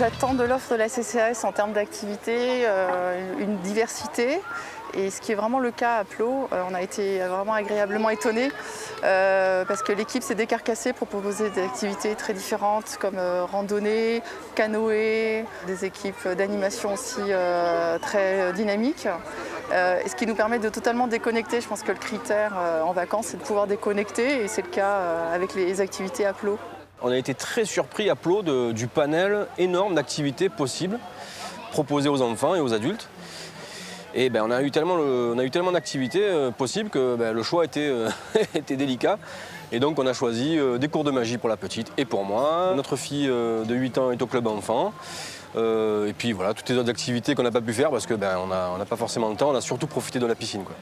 j'attends de l'offre de la CCAS en termes d'activités, une diversité. Et ce qui est vraiment le cas à Plot, on a été vraiment agréablement étonnés parce que l'équipe s'est décarcassée pour proposer des activités très différentes comme randonnée, canoë, des équipes d'animation aussi très dynamiques. Ce qui nous permet de totalement déconnecter. Je pense que le critère en vacances, c'est de pouvoir déconnecter et c'est le cas avec les activités à Plot. On a été très surpris à Plot du panel énorme d'activités possibles proposées aux enfants et aux adultes. Et on a eu tellement d'activités possibles que le choix était, était délicat. Et donc on a choisi des cours de magie pour la petite et pour moi. Notre fille de 8 ans est au club enfant. Et puis voilà, toutes les autres activités qu'on n'a pas pu faire parce qu'on n'a pas forcément le temps, on a surtout profité de la piscine, quoi.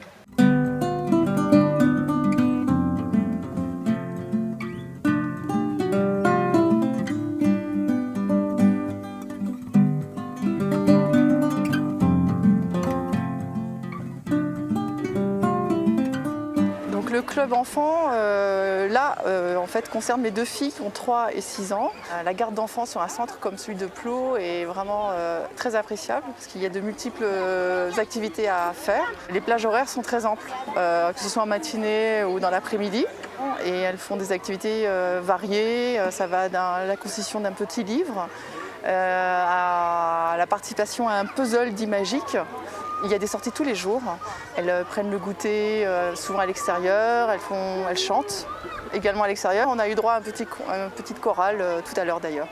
Le club enfant, en fait, concerne mes deux filles qui ont 3 et 6 ans. La garde d'enfants sur un centre comme celui de Plot est vraiment très appréciable parce qu'il y a de multiples activités à faire. Les plages horaires sont très amples, que ce soit en matinée ou dans l'après-midi. Et elles font des activités variées. Ça va de la constitution d'un petit livre à la participation à un puzzle d'imagique. Il y a des sorties tous les jours. Elles prennent le goûter souvent à l'extérieur, elles chantent également à l'extérieur. On a eu droit à une petite chorale tout à l'heure d'ailleurs.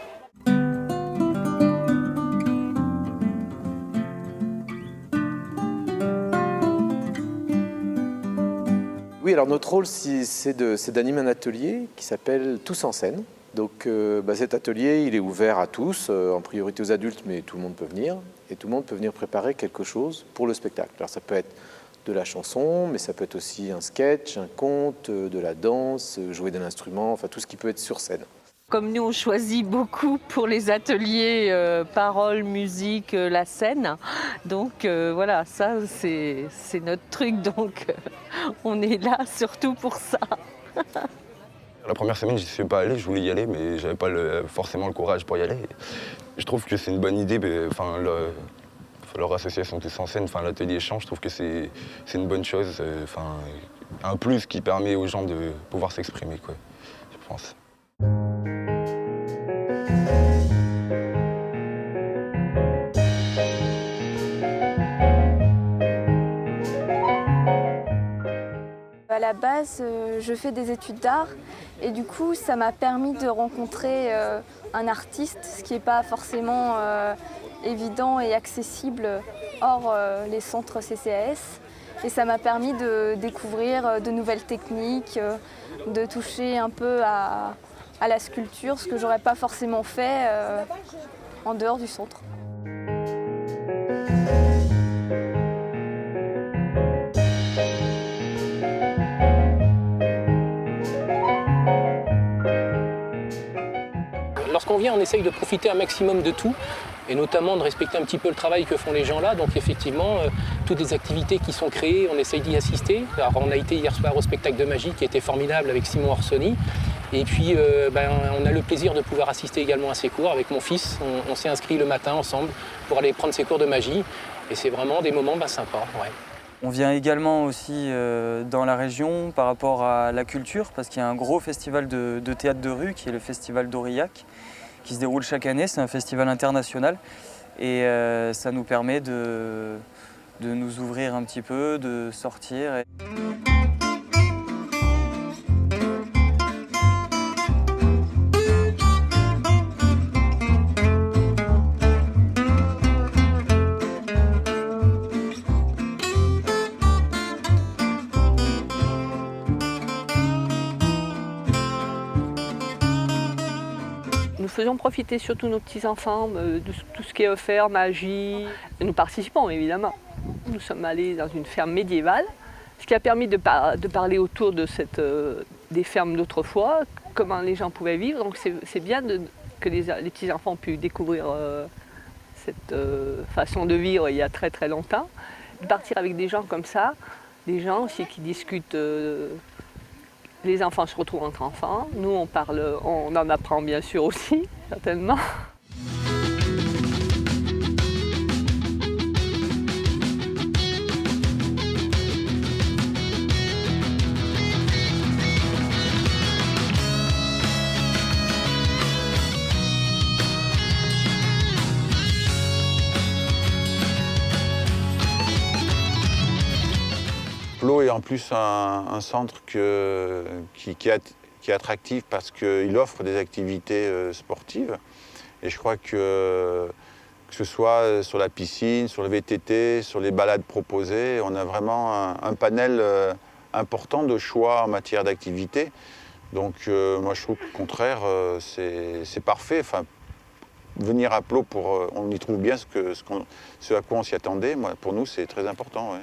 Oui, alors notre rôle, c'est d'animer un atelier qui s'appelle Tous en scène. Donc cet atelier, il est ouvert à tous, en priorité aux adultes, mais tout le monde peut venir. Et tout le monde peut venir préparer quelque chose pour le spectacle. Alors ça peut être de la chanson, mais ça peut être aussi un sketch, un conte, de la danse, jouer d'un instrument, enfin tout ce qui peut être sur scène. Comme nous, on choisit beaucoup pour les ateliers paroles, musique, la scène. Donc voilà, ça c'est notre truc, donc on est là surtout pour ça. La première semaine, je n'y suis pas allé, je voulais y aller, mais je n'avais pas forcément le courage pour y aller. Je trouve que c'est une bonne idée, leur association Tous en scène, l'atelier chant, je trouve que c'est une bonne chose, un plus qui permet aux gens de pouvoir s'exprimer, quoi, je pense. À la base, je fais des études d'art et du coup, ça m'a permis de rencontrer un artiste, ce qui n'est pas forcément évident et accessible hors les centres CCAS. Et ça m'a permis de découvrir de nouvelles techniques, de toucher un peu à la sculpture, ce que j'aurais pas forcément fait en dehors du centre. Lorsqu'on vient, on essaye de profiter un maximum de tout, et notamment de respecter un petit peu le travail que font les gens là. Donc effectivement, toutes les activités qui sont créées, on essaye d'y assister. Alors, on a été hier soir au spectacle de magie qui était formidable avec Simon Orsoni. Et puis on a le plaisir de pouvoir assister également à ces cours avec mon fils. On s'est inscrit le matin ensemble pour aller prendre ses cours de magie. Et c'est vraiment des moments sympas. Ouais. On vient également aussi dans la région par rapport à la culture, parce qu'il y a un gros festival de théâtre de rue qui est le festival d'Aurillac, qui se déroule chaque année. C'est un festival international et ça nous permet de nous ouvrir un petit peu, de sortir. Nous faisons profiter surtout nos petits-enfants de tout ce qui est offert, magie. Nous participons évidemment. Nous sommes allés dans une ferme médiévale, ce qui a permis de parler autour de des fermes d'autrefois, comment les gens pouvaient vivre. Donc c'est bien que les petits-enfants ont pu découvrir cette façon de vivre il y a très très longtemps. De partir avec des gens comme ça, des gens aussi qui discutent. Les enfants se retrouvent entre enfants, nous on parle, on en apprend bien sûr aussi, certainement. est en plus un centre qui est attractif parce qu'il offre des activités sportives. Et je crois que ce soit sur la piscine, sur le VTT, sur les balades proposées, on a vraiment un panel important de choix en matière d'activité. Donc moi je trouve qu'au contraire c'est parfait. Enfin, venir à Plot, on y trouve bien ce à quoi on s'y attendait. Moi, pour nous c'est très important. Ouais.